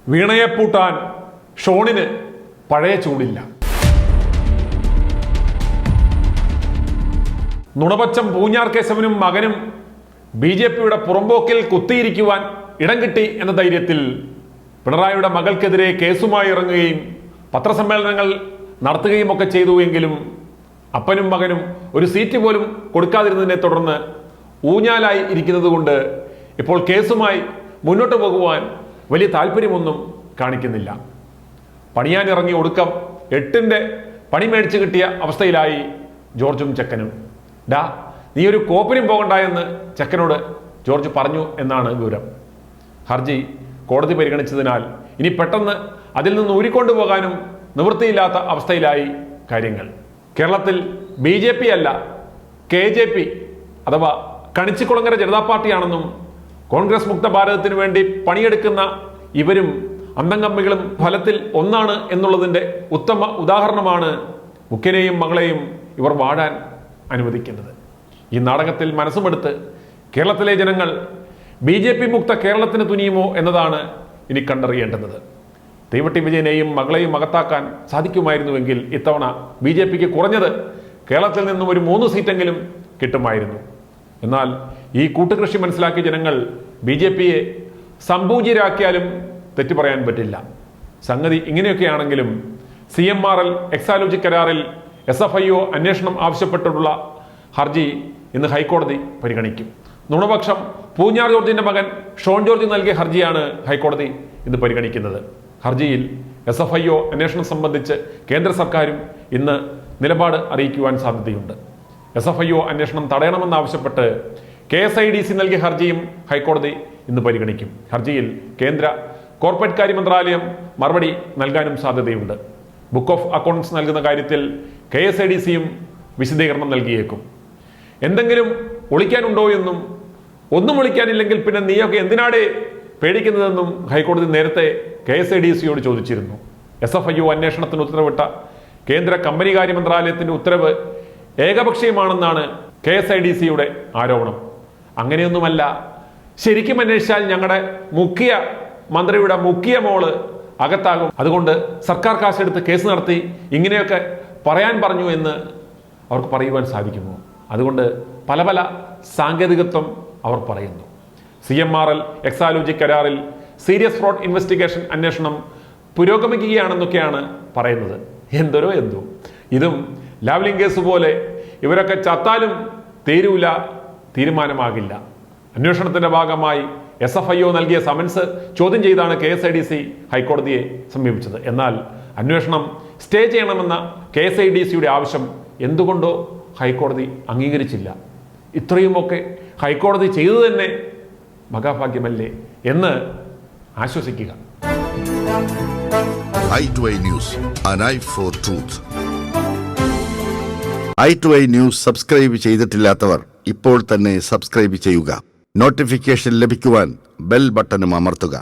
വീണയെ പൂട്ടാൻ ഷോണിന് പഴയ ചൂടില്ല. നുണപച്ചം പൂഞ്ഞാർ കേശവനും മകനും BJPയുടെ പുറമ്പോക്കിൽ കുത്തിയിരിക്കുവാൻ ഇടം കിട്ടി എന്ന ധൈര്യത്തിൽ പിണറായിയുടെ മകൾക്കെതിരെ കേസുമായി ഇറങ്ങുകയും പത്രസമ്മേളനങ്ങൾ നടത്തുകയും ഒക്കെ ചെയ്തു. എങ്കിലും അപ്പനും മകനും ഒരു സീറ്റ് പോലും കൊടുക്കാതിരുന്നതിനെ തുടർന്ന് ഊഞ്ഞാലായി ഇരിക്കുന്നത് കൊണ്ട് ഇപ്പോൾ കേസുമായി മുന്നോട്ട് പോകുവാൻ വലിയ താല്പര്യമൊന്നും കാണിക്കുന്നില്ല. പണിയാനിറങ്ങി ഒടുക്കം 8ന്റെ പണി മേടിച്ച് കിട്ടിയ അവസ്ഥയിലായി ജോർജും ചെക്കനും. നീ ഒരു കോപ്പിനും പോകണ്ട എന്ന് ചെക്കനോട് ജോർജ് പറഞ്ഞു എന്നാണ് വിവരം. ഹർജി കോടതി പരിഗണിച്ചതിനാൽ ഇനി പെട്ടെന്ന് അതിൽ നിന്ന് ഊരിക്കൊണ്ടുപോകാനും നിവൃത്തിയില്ലാത്ത അവസ്ഥയിലായി കാര്യങ്ങൾ. കേരളത്തിൽ BJP അല്ല KJP അഥവാ കണിച്ചിക്കുളങ്ങര ജനതാ പാർട്ടിയാണെന്നും കോൺഗ്രസ് മുക്ത ഭാരതത്തിന് വേണ്ടി പണിയെടുക്കുന്ന ഇവരും അന്തംകമ്മികളും ഫലത്തിൽ ഒന്നാണ് എന്നുള്ളതിൻ്റെ ഉത്തമ ഉദാഹരണമാണ് മുഖ്യനെയും മകളെയും ഇവർ വാഴാൻ അനുവദിക്കുന്നത്. ഈ നാടകത്തിൽ മനസ്സുമെടുത്ത് കേരളത്തിലെ ജനങ്ങൾ BJP മുക്ത കേരളത്തിന് തുനിയുമോ എന്നതാണ് ഇനി കണ്ടറിയേണ്ടുന്നത്. തീവട്ടി വിജയനെയും മകളെയും അകത്താക്കാൻ സാധിക്കുമായിരുന്നുവെങ്കിൽ ഇത്തവണ BJPക്ക് കുറഞ്ഞത് കേരളത്തിൽ നിന്നും ഒരു 3 സീറ്റെങ്കിലും കിട്ടുമായിരുന്നു. എന്നാൽ ഈ കൂട്ടുകൃഷി മനസ്സിലാക്കിയ ജനങ്ങൾ BJPയെ സംപൂജ്യരാക്കിയാലും തെറ്റു പറയാൻ പറ്റില്ല. സംഗതി ഇങ്ങനെയൊക്കെയാണെങ്കിലും CMRL എക്സാലോജി കരാറിൽ SFIO അന്വേഷണം ആവശ്യപ്പെട്ടുള്ള ഹർജി ഇന്ന് ഹൈക്കോടതി പരിഗണിക്കും. നുണപക്ഷം പൂഞ്ഞാർ ജോർജിന്റെ മകൻ ഷോൺ ജോർജ് നൽകിയ ഹർജിയാണ് ഹൈക്കോടതി ഇന്ന് പരിഗണിക്കുന്നത്. ഹർജിയിൽ SFIO അന്വേഷണം സംബന്ധിച്ച് കേന്ദ്ര സർക്കാരും ഇന്ന് നിലപാട് അറിയിക്കുവാൻ സാധ്യതയുണ്ട്. SFIO അന്വേഷണം തടയണമെന്നാവശ്യപ്പെട്ട് KSIDC നൽകിയ ഹർജിയും ഹൈക്കോടതി ഇന്ന് പരിഗണിക്കും. ഹർജിയിൽ കേന്ദ്ര കോർപ്പറേറ്റ് കാര്യ മന്ത്രാലയം മറുപടി നൽകാനും സാധ്യതയുണ്ട്. ബുക്ക് ഓഫ് അക്കൗണ്ട്സ് നൽകുന്ന കാര്യത്തിൽ KSIDCയും വിശദീകരണം നൽകിയേക്കും. എന്തെങ്കിലും ഒളിക്കാനുണ്ടോ എന്നും ഒന്നും ഒളിക്കാനില്ലെങ്കിൽ പിന്നെ നീയൊക്കെ എന്തിനാടേ പേടിക്കുന്നതെന്നും ഹൈക്കോടതി നേരത്തെ KSIDCയോട് ചോദിച്ചിരുന്നു. SFIO അന്വേഷണത്തിന് ഉത്തരവിട്ട കേന്ദ്ര കമ്പനി കാര്യ മന്ത്രാലയത്തിന്റെ ഉത്തരവ് ഏകപക്ഷീയമാണെന്നാണ് KSIDCയുടെ ആരോപണം. അങ്ങനെയൊന്നുമല്ല, ശരിക്കും അന്വേഷിച്ചാൽ ഞങ്ങളുടെ മുഖ്യ മന്ത്രിയുടെ മുഖ്യ മോള് അകത്താകും, അതുകൊണ്ട് സർക്കാർ കാശെടുത്ത് കേസ് നടത്തി ഇങ്ങനെയൊക്കെ പറയാൻ പറഞ്ഞു എന്ന് അവർക്ക് പറയുവാൻ സാധിക്കുമോ? അതുകൊണ്ട് പല പല സാങ്കേതികത്വം അവർ പറയുന്നു. CMRL എക്സാലോജി കരാറിൽ സീരിയസ് ഫ്രോഡ് ഇൻവെസ്റ്റിഗേഷൻ അന്വേഷണം പുരോഗമിക്കുകയാണെന്നൊക്കെയാണ് പറയുന്നത്. എന്തോ ഇതും ലാവ്ലിംഗ് കേസ് പോലെ ഇവരൊക്കെ ചത്താലും തീരൂല, തീരുമാനമാകില്ല. അന്വേഷണത്തിന്റെ ഭാഗമായി SFIO നൽകിയ സമൻസ് ചോദ്യം ചെയ്താണ് KSIDC ഹൈക്കോടതിയെ സമീപിച്ചത്. എന്നാൽ അന്വേഷണം സ്റ്റേ ചെയ്യണമെന്ന KSIDCയുടെ ആവശ്യം എന്തുകൊണ്ടോ ഹൈക്കോടതി അംഗീകരിച്ചില്ല. ഇത്രയുമൊക്കെ ഹൈക്കോടതി ചെയ്തു തന്നെ മഹാഭാഗ്യമല്ലേ എന്ന് ആശ്വസിക്കുക. i2i News, an eye for truth. i2i News subscribe ചെയ്തിട്ടില്ലാത്തവർ ഇപ്പോൾ തന്നെ സബ്സ്ക്രൈബ് ചെയ്യുക. നോട്ടിഫിക്കേഷൻ ലഭിക്കുവാൻ ബെൽ ബട്ടണും അമർത്തുക.